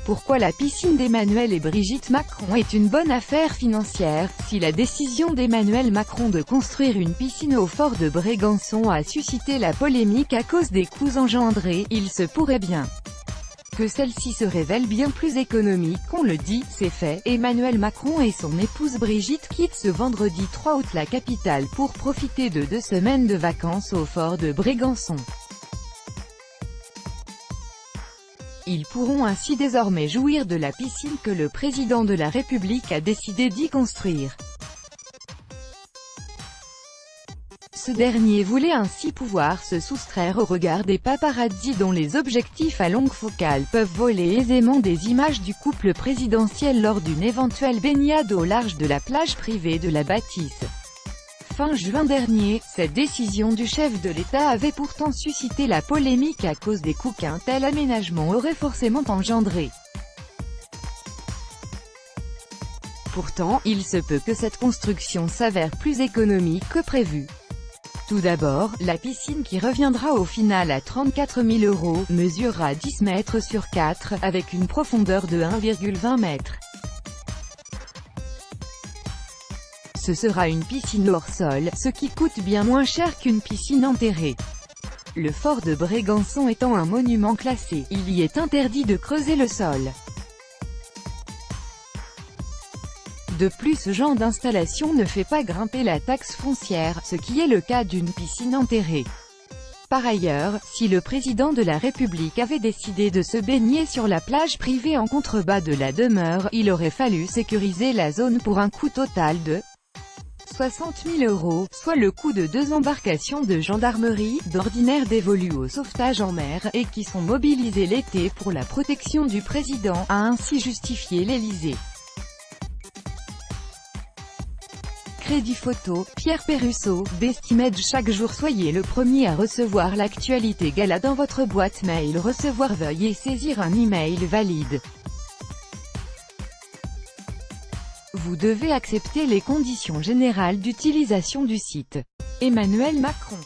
Pourquoi la piscine d'Emmanuel et Brigitte Macron est une bonne affaire financière? Si la décision d'Emmanuel Macron de construire une piscine au fort de Brégançon a suscité la polémique à cause des coûts engendrés, il se pourrait bien que celle-ci se révèle bien plus économique qu'on le dit. C'est fait, Emmanuel Macron et son épouse Brigitte quittent ce vendredi 3 août la capitale pour profiter de 2 semaines de vacances au fort de Brégançon. Ils pourront ainsi désormais jouir de la piscine que le président de la République a décidé d'y construire. Ce dernier voulait ainsi pouvoir se soustraire au regard des paparazzis dont les objectifs à longue focale peuvent voler aisément des images du couple présidentiel lors d'une éventuelle baignade au large de la plage privée de la bâtisse. Fin juin dernier, cette décision du chef de l'État avait pourtant suscité la polémique à cause des coûts qu'un tel aménagement aurait forcément engendré. Pourtant, il se peut que cette construction s'avère plus économique que prévu. Tout d'abord, la piscine qui reviendra au final à 34 000 €, mesurera 10 mètres sur 4, avec une profondeur de 1,20 m. Ce sera une piscine hors sol, ce qui coûte bien moins cher qu'une piscine enterrée. Le fort de Brégançon étant un monument classé, il y est interdit de creuser le sol. De plus, ce genre d'installation ne fait pas grimper la taxe foncière, ce qui est le cas d'une piscine enterrée. Par ailleurs, si le président de la République avait décidé de se baigner sur la plage privée en contrebas de la demeure, il aurait fallu sécuriser la zone pour un coût total de 60 000 €, soit le coût de 2 embarcations de gendarmerie, d'ordinaire dévolues au sauvetage en mer, et qui sont mobilisées l'été pour la protection du président, a ainsi justifié l'Élysée. Crédit photo, Pierre Pérusso, Bestimage. Chaque jour soyez le premier à recevoir l'actualité gala dans votre boîte mail. Recevoir, veuillez saisir un email valide. Vous devez accepter les conditions générales d'utilisation du site. Emmanuel Macron.